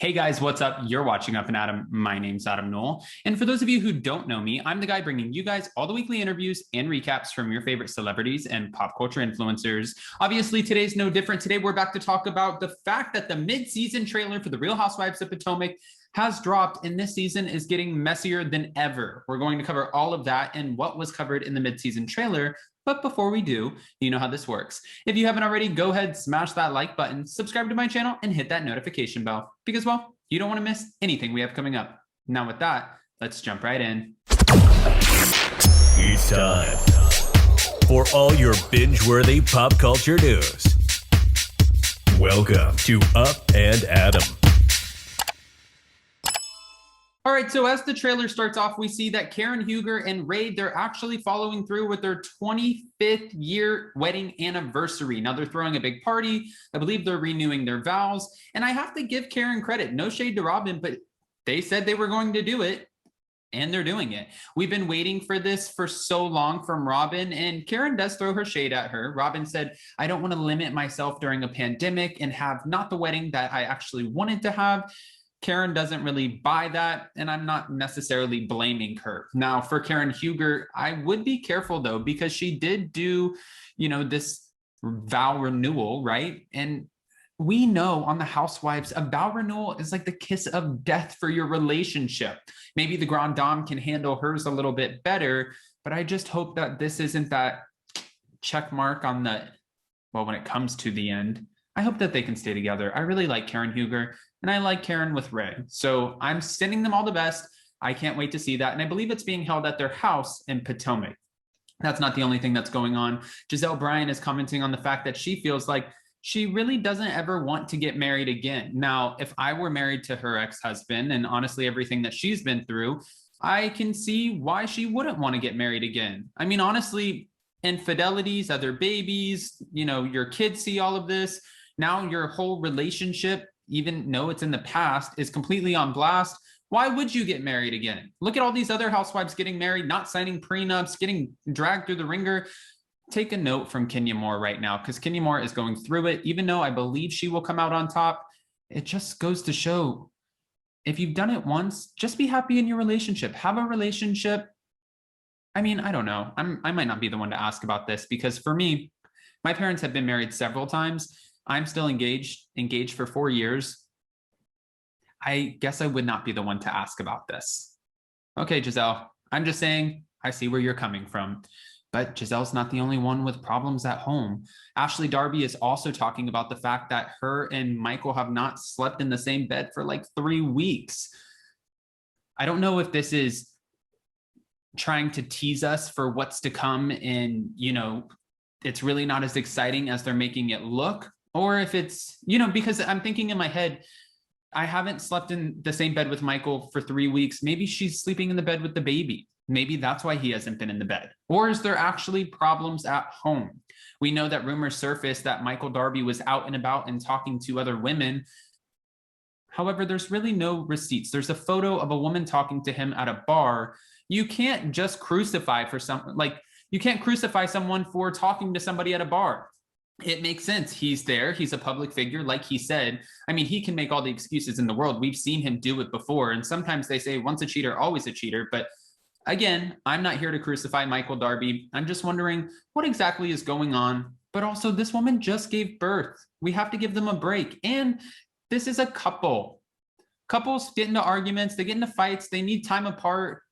Hey guys, what's up? You're watching Up and Adam. My name's Adam Knoll. And for those of you who don't know me, I'm the guy bringing you guys all the weekly interviews and recaps from your favorite celebrities and pop culture influencers. Obviously, today's no different. Today, we're back to talk about the fact that the mid-season trailer for The Real Housewives of Potomac has dropped, and this season is getting messier than ever. We're going to cover all of that and what was covered in the mid-season trailer. But before we do, you know how this works. If you haven't already, go ahead, smash that like button, subscribe to my channel, and hit that notification bell. Because, well, you don't want to miss anything we have coming up. Now with that, let's jump right in. It's time for all your binge-worthy pop culture news. Welcome to Up and Adam. All right, so as the trailer starts off, we see that Karen Huger and Ray, they're actually following through with their 25th year wedding anniversary. Now they're throwing a big party. I believe they're renewing their vows. And I have to give Karen credit. No shade to Robyn, but they said they were going to do it, and they're doing it. We've been waiting for this for so long from Robyn, and Karen does throw her shade at her. Robyn said, I don't want to limit myself during a pandemic and have not the wedding that I actually wanted to have. Karen doesn't really buy that, and I'm not necessarily blaming her. Now, for Karen Huger, I would be careful, though, because she did do, this vow renewal, right? And we know on the Housewives, a vow renewal is like the kiss of death for your relationship. Maybe the Grand Dame can handle hers a little bit better, but I just hope that this isn't that check mark on the, well, when it comes to the end. I hope that they can stay together. I really like Karen Huger, and I like Karen with Ray. So I'm sending them all the best. I can't wait to see that. And I believe it's being held at their house in Potomac. That's not the only thing that's going on. Giselle Bryan is commenting on the fact that she feels like she really doesn't ever want to get married again. Now, if I were married to her ex-husband, and honestly, everything that she's been through, I can see why she wouldn't want to get married again. I mean, honestly, infidelities, other babies, your kids see all of this. Now your whole relationship, even though it's in the past, is completely on blast. Why would you get married again? Look at all these other housewives getting married, not signing prenups, getting dragged through the ringer. Take a note from Kenya Moore right now, because Kenya Moore is going through it. Even though I believe she will come out on top, it just goes to show, if you've done it once, just be happy in your relationship. Have a relationship. I mean, I don't know. I might not be the one to ask about this, because for me, my parents have been married several times. I'm still engaged for 4 years. I guess I would not be the one to ask about this. Okay, Giselle, I'm just saying, I see where you're coming from. But Giselle's not the only one with problems at home. Ashley Darby is also talking about the fact that her and Michael have not slept in the same bed for like 3 weeks. I don't know if this is trying to tease us for what's to come, and, it's really not as exciting as they're making it look. Or if it's, because I'm thinking in my head, I haven't slept in the same bed with Michael for 3 weeks. Maybe she's sleeping in the bed with the baby. Maybe that's why he hasn't been in the bed. Or is there actually problems at home? We know that rumors surfaced that Michael Darby was out and about and talking to other women. However, there's really no receipts. There's a photo of a woman talking to him at a bar. You can't just crucify someone for talking to somebody at a bar. It makes sense. He's there. He's a public figure, like he said. I mean, he can make all the excuses in the world. We've seen him do it before. And sometimes they say once a cheater, always a cheater. But again, I'm not here to crucify Michael Darby. I'm just wondering what exactly is going on. But also, this woman just gave birth. We have to give them a break. And this is a couple. Couples get into arguments. They get into fights. They need time apart.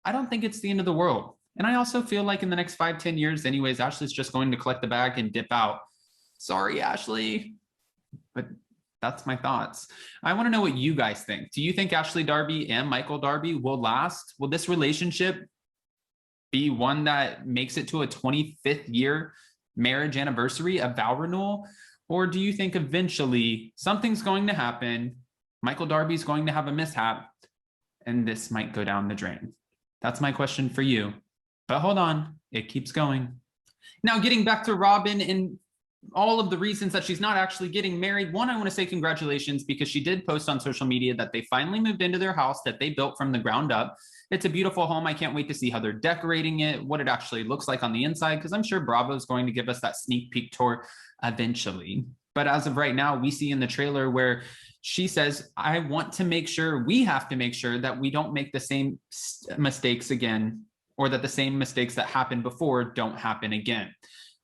I don't think it's the end of the world. And I also feel like in the next 5-10 years, anyways, Ashley's just going to collect the bag and dip out. Sorry, Ashley, but that's my thoughts. I want to know what you guys think. Do you think Ashley Darby and Michael Darby will last? Will this relationship be one that makes it to a 25th year marriage anniversary, a vow renewal? Or do you think eventually something's going to happen, Michael Darby's going to have a mishap, and this might go down the drain? That's my question for you. But hold on, it keeps going. Now, getting back to Robyn and all of the reasons that she's not actually getting married. One, I want to say congratulations, because she did post on social media that they finally moved into their house that they built from the ground up. It's a beautiful home. I can't wait to see how they're decorating it, what it actually looks like on the inside, because I'm sure Bravo is going to give us that sneak peek tour eventually. But as of right now, we see in the trailer where she says, I want to make sure, we have to make sure that we don't make the same mistakes again, or that the same mistakes that happened before don't happen again.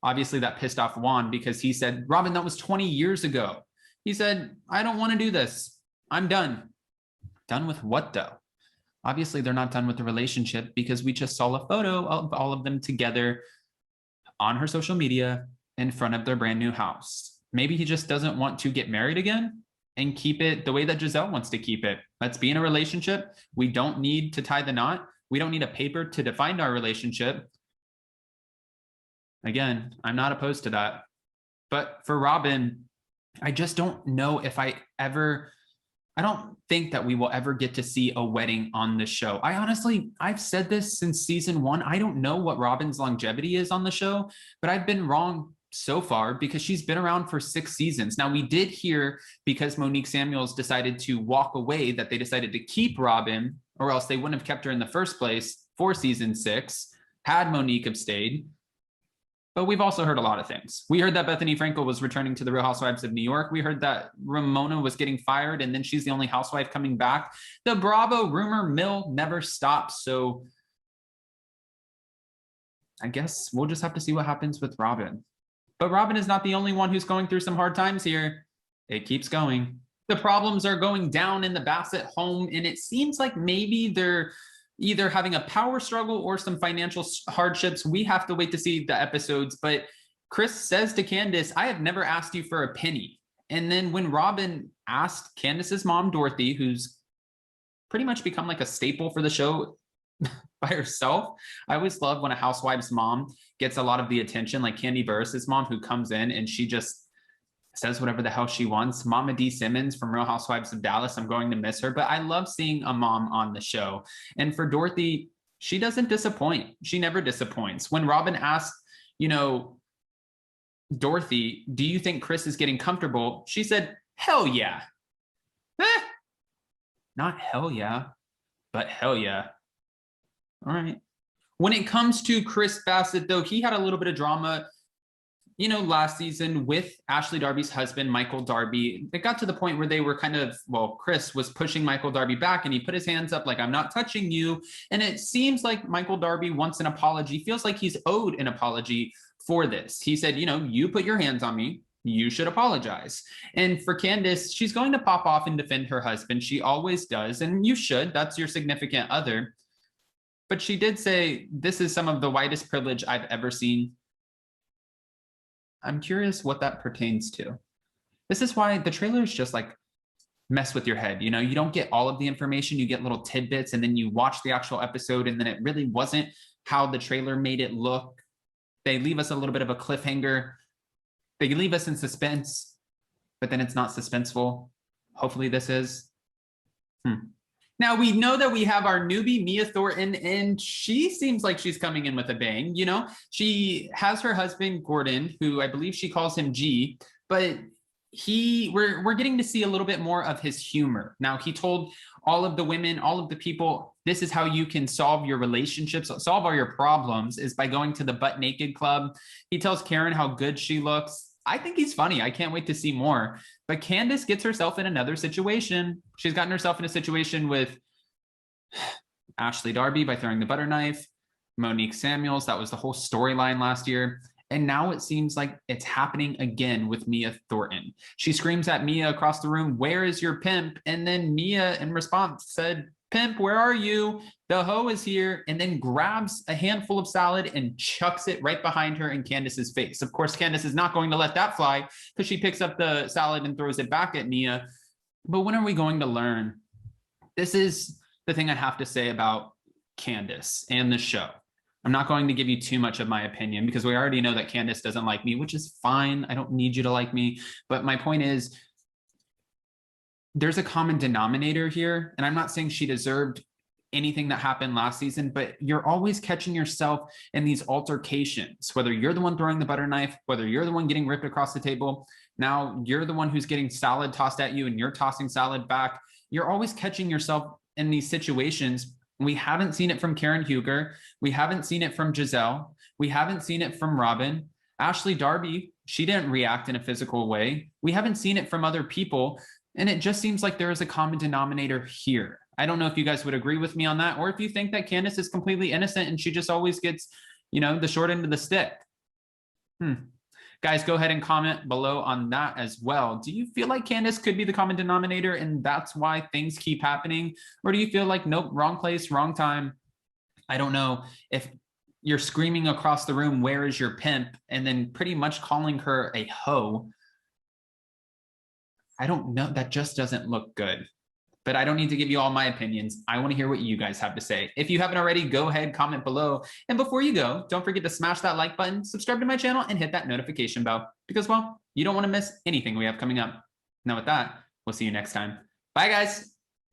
Obviously that pissed off Juan because he said, Robyn, that was 20 years ago. He said, I don't want to do this. I'm done. Done with what though? Obviously they're not done with the relationship because we just saw a photo of all of them together on her social media in front of their brand new house. Maybe he just doesn't want to get married again and keep it the way that Giselle wants to keep it. Let's be in a relationship. We don't need to tie the knot. We don't need a paper to define our relationship. Again, I'm not opposed to that. But for Robyn, I just don't know if I don't think that we will ever get to see a wedding on the show. I've said this since season 1. I don't know what Robyn's longevity is on the show, but I've been wrong so far because she's been around for 6 seasons. Now we did hear, because Monique Samuels decided to walk away, that they decided to keep Robyn, or else they wouldn't have kept her in the first place for season 6 had Monique have stayed. But we've also heard a lot of things. We heard that Bethany Frankel was returning to the Real Housewives of New York. We heard that Ramona was getting fired and then she's the only housewife coming back. The Bravo rumor mill never stops. So I guess we'll just have to see what happens with Robyn. But Robyn is not the only one who's going through some hard times here. It keeps going. The problems are going down in the Bassett home, and it seems like maybe they're either having a power struggle or some financial hardships. We have to wait to see the episodes. But Chris says to Candice, I have never asked you for a penny. And then when Robyn asked Candice's mom, Dorothy, who's pretty much become like a staple for the show by herself. I always love when a housewife's mom gets a lot of the attention, like Kandi Burruss's mom, who comes in and she just says whatever the hell she wants. Mama D. Simmons from Real Housewives of Dallas, I'm going to miss her, but I love seeing a mom on the show. And for Dorothy, she doesn't disappoint. She never disappoints. When Robyn asked, Dorothy, do you think Chris is getting comfortable? She said, hell yeah. Not hell yeah, but hell yeah. All right. When it comes to Chris Bassett, though, he had a little bit of drama, last season with Ashley Darby's husband, Michael Darby. It got to the point where they were Chris was pushing Michael Darby back and he put his hands up like, I'm not touching you. And it seems like Michael Darby wants an apology, feels like he's owed an apology for this. He said, you put your hands on me. You should apologize. And for Candice, she's going to pop off and defend her husband. She always does. And you should. That's your significant other. But she did say, this is some of the whitest privilege I've ever seen. I'm curious what that pertains to. This is why the trailers just mess with your head. You don't get all of the information, you get little tidbits, and then you watch the actual episode and then it really wasn't how the trailer made it look. They leave us a little bit of a cliffhanger. They leave us in suspense, but then it's not suspenseful. Hopefully this is. Now we know that we have our newbie Mia Thornton, and she seems like she's coming in with a bang. She has her husband Gordon, who I believe she calls him G, but we're getting to see a little bit more of his humor. Now he told all of the women, all of the people, this is how you can solve your relationships, solve all your problems, is by going to the Butt Naked Club. He tells Karen how good she looks. I think he's funny. I can't wait to see more. But Candice gets herself in another situation. She's gotten herself in a situation with Ashley Darby by throwing the butter knife, Monique Samuels. That was the whole storyline last year. And now it seems like it's happening again with Mia Thornton. She screams at Mia across the room, where is your pimp? And then Mia in response said, pimp, where are you? The hoe is here, and then grabs a handful of salad and chucks it right behind her in Candice's face. Of course, Candice is not going to let that fly because she picks up the salad and throws it back at Mia. But when are we going to learn? This is the thing I have to say about Candice and the show. I'm not going to give you too much of my opinion because we already know that Candice doesn't like me, which is fine. I don't need you to like me. But my point is, there's a common denominator here. And I'm not saying she deserved anything that happened last season, but you're always catching yourself in these altercations, whether you're the one throwing the butter knife, whether you're the one getting ripped across the table. Now you're the one who's getting salad tossed at you and you're tossing salad back. You're always catching yourself in these situations. We haven't seen it from Karen Huger. We haven't seen it from Giselle. We haven't seen it from Robyn. Ashley Darby, she didn't react in a physical way. We haven't seen it from other people. And it just seems like there is a common denominator here. I don't know if you guys would agree with me on that, or if you think that Candice is completely innocent and she just always gets, you know, the short end of the stick. Guys, go ahead and comment below on that as well. Do you feel like Candice could be the common denominator and that's why things keep happening? Or do you feel like, nope, wrong place, wrong time? I don't know if you're screaming across the room, where is your pimp? And then pretty much calling her a hoe. I don't know, that just doesn't look good. But I don't need to give you all my opinions. I want to hear what you guys have to say. If you haven't already, go ahead, comment below. And before you go, don't forget to smash that like button, subscribe to my channel, and hit that notification bell because, well, you don't want to miss anything we have coming up. Now with that, we'll see you next time. Bye, guys.